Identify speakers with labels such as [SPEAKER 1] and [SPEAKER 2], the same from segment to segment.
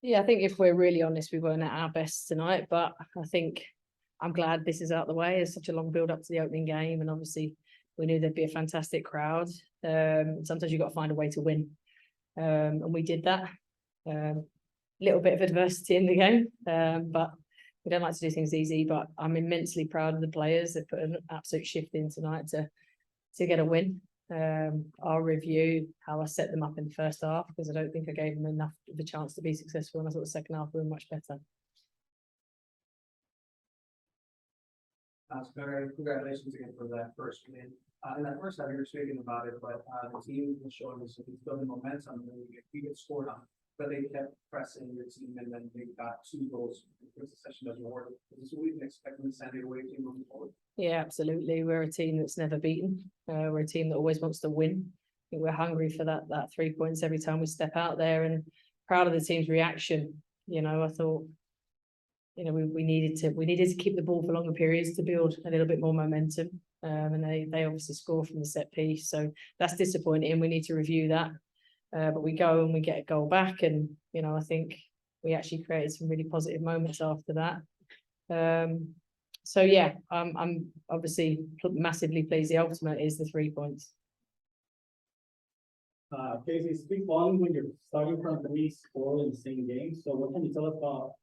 [SPEAKER 1] Yeah, I think if we're really honest, we weren't at our best tonight, but I think I'm glad this is out the way. It's such a long build up to the opening game, and obviously we knew there'd be a fantastic crowd. Sometimes you've got to find a way to win, and we did that. Little bit of adversity in the game, but we don't like to do things easy. But I'm immensely proud of the players that put an absolute shift in tonight to get a win. I'll review how I set them up in the first half, because I don't think I gave them enough of a chance to be successful, and I thought the second half we were much better.
[SPEAKER 2] That's very congratulations again for that first win. In that first half, you were speaking about it, but the team was showing us it's building momentum, and you get scored on, but they kept pressing your team, and then they got 2 goals. The session doesn't work. Is this what we can expect from the San Diego team moving forward?
[SPEAKER 1] Yeah, absolutely. We're a team that's never beaten. We're a team that always wants to win. I think we're hungry for that 3 points every time we step out there, and proud of the team's reaction. You know, I thought, you know, we needed to keep the ball for longer periods to build a little bit more momentum. And they obviously score from the set piece, so that's disappointing. We need to review that. But we go and we get a goal back, and you know, I think we actually created some really positive moments after that. So yeah, I'm obviously massively pleased. The ultimate is the 3 points.
[SPEAKER 3] Casey, speak volumes when you're starting from 3 score in the same game. So what can you tell us about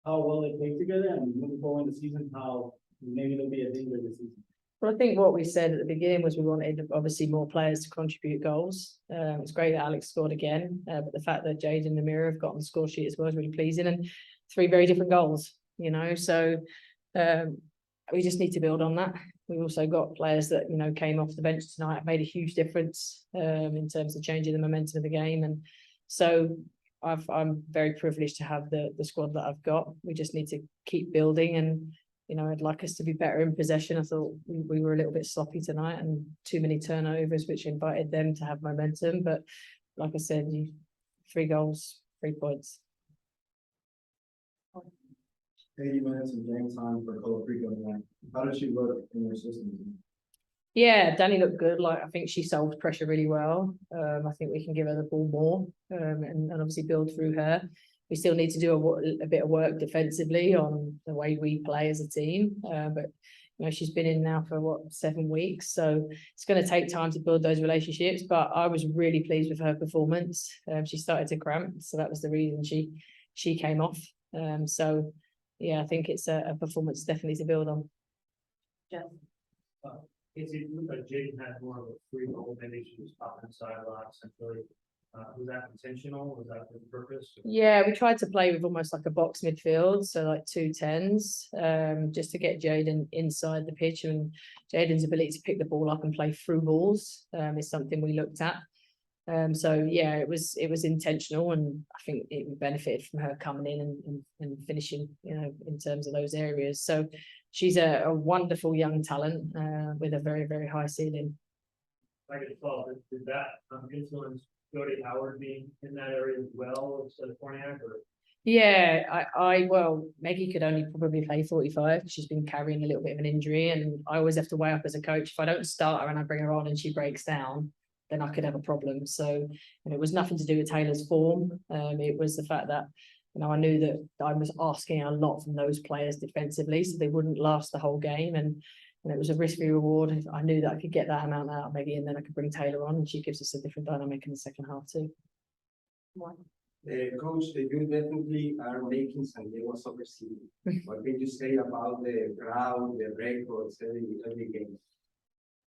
[SPEAKER 3] how well they play together, and moving forward in the season, how maybe there'll be a danger this season?
[SPEAKER 1] Well, I think what we said at the beginning was we wanted obviously more players to contribute goals. It's great that Alex scored again, but the fact that Jade and Namira have got on the score sheet as well is really pleasing, and 3 very different goals, you know, so we just need to build on that. We've also got players that, you know, came off the bench tonight, made a huge difference in terms of changing the momentum of the game, and so I'm very privileged to have the squad that I've got. We just need to keep building, and you know, I'd like us to be better in possession. I thought we were a little bit sloppy tonight, and too many turnovers, which invited them to have momentum. But like I said, 3 goals, 3 points.
[SPEAKER 4] 80 minutes of game time for Cola Rico tonight. How did she look in your system?
[SPEAKER 1] Yeah, Danny looked good. Like, I think she solved pressure really well. I think we can give her the ball more, and obviously build through her. We still need to do a bit of work defensively on the way we play as a team. But you know, she's been in now for 7 weeks, so it's going to take time to build those relationships. But I was really pleased with her performance. She started to cramp, so that was the reason she came off. So yeah, I think it's a performance definitely to build on.
[SPEAKER 5] Jeff. Is it like Jaden had more of a free goal, maybe she was popping inside a lot essentially? Was that intentional? Was that the purpose?
[SPEAKER 1] Yeah, we tried to play with almost like a box midfield, so like 2 10s, just to get Jaden inside the pitch, and Jaden's ability to pick the ball up and play through balls is something we looked at. So yeah, it was intentional, and I think it benefited from her coming in and finishing, you know, in terms of those areas. So she's a wonderful young talent with a very, very high ceiling.
[SPEAKER 5] I could follow. Did that influence Jody Howard being in that area as well instead of Forniak? Or?
[SPEAKER 1] Yeah, well, Maggie could only probably play 45. She's been carrying a little bit of an injury, and I always have to weigh up as a coach. If I don't start her and I bring her on and she breaks down, then I could have a problem. So, and it was nothing to do with Taylor's form. It was the fact that, you know, I knew that I was asking a lot from those players defensively, so they wouldn't last the whole game. And it was a risky reward. I knew that I could get that amount out of Maggie, and then I could bring Taylor on, and she gives us a different dynamic in the second half too.
[SPEAKER 4] Coach, you definitely are making San Diego soccer city. What can you say about the crowd, the records, every game?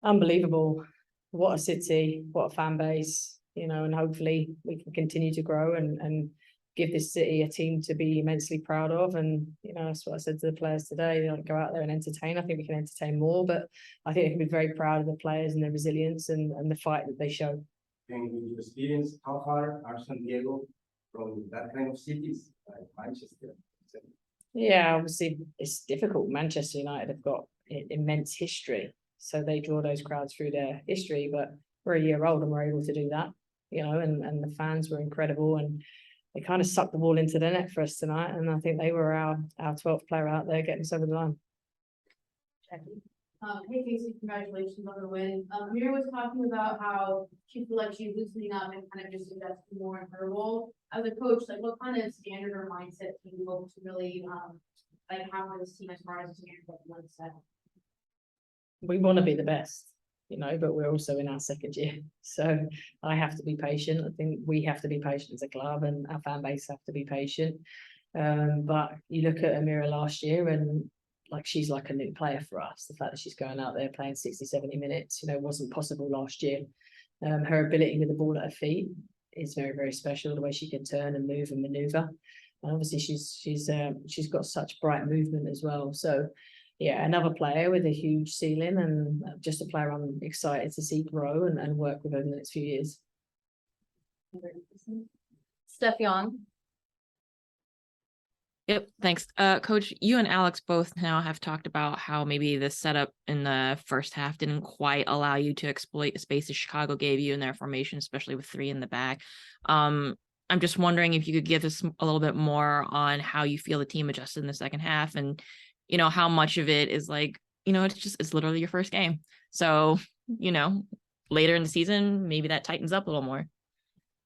[SPEAKER 1] Unbelievable. What a city, what a fan base, you know, and hopefully we can continue to grow and give this city a team to be immensely proud of. And, you know, that's what I said to the players today, like, go out there and entertain. I think we can entertain more, but I think they can be very proud of the players and their resilience and the fight that they show.
[SPEAKER 4] And with your experience, how far are San Diego from that kind of cities like Manchester?
[SPEAKER 1] Yeah, obviously it's difficult. Manchester United have got immense history, so they draw those crowds through their history, but we're a year old and we're able to do that, you know, and the fans were incredible, and they kind of sucked the ball into the net for us tonight, and I think they were our 12th player out there getting us over the line.
[SPEAKER 6] Hey Casey, congratulations on the win. Amira was talking about how she feel like she's loosening up and kind of just investing more in her role. As a coach, like what kind of standard or mindset do you hope to really, like have for this team as far as the mindset?
[SPEAKER 1] We want to be the best, you know, but we're also in our second year. So I have to be patient. I think we have to be patient as a club, and our fan base have to be patient. But you look at Amira last year, and like she's like a new player for us. The fact that she's going out there playing 60, 70 minutes, you know, wasn't possible last year. Her ability with the ball at her feet is very, very special. The way she can turn and move and maneuver. And obviously she's got such bright movement as well. So yeah, another player with a huge ceiling, and just a player I'm excited to see grow and work with over the next few years.
[SPEAKER 7] Steph Young.
[SPEAKER 8] Yep, thanks. Coach, you and Alex both now have talked about how maybe the setup in the first half didn't quite allow you to exploit the space that Chicago gave you in their formation, especially with 3 in the back. I'm just wondering if you could give us a little bit more on how you feel the team adjusted in the second half, and, you know, how much of it is like, you know, it's literally your first game. So, you know, later in the season, maybe that tightens up a little more.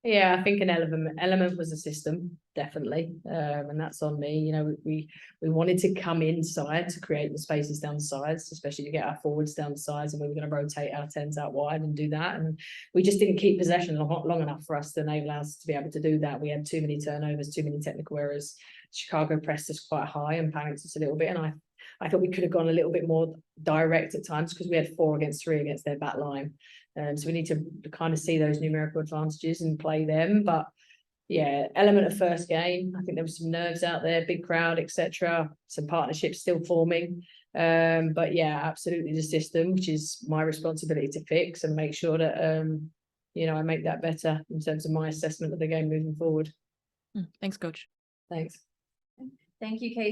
[SPEAKER 1] Yeah, I think an element was a system, definitely, and that's on me. You know, we wanted to come inside to create the spaces down the sides, especially to get our forwards down the sides, and we were going to rotate our 10s out wide and do that. And we just didn't keep possession long enough for us to enable us to be able to do that. We had too many turnovers, too many technical errors. Chicago pressed us quite high and panicked us a little bit, and I thought we could have gone a little bit more direct at times, because we had 4 against 3 against their back line. So we need to kind of see those numerical advantages and play them. But yeah, element of first game, I think there was some nerves out there, big crowd, etc. Some partnerships still forming. But yeah, absolutely the system, which is my responsibility to fix and make sure that you know, I make that better in terms of my assessment of the game moving forward.
[SPEAKER 8] Thanks, Coach.
[SPEAKER 1] Thanks.
[SPEAKER 7] Thank you, Casey.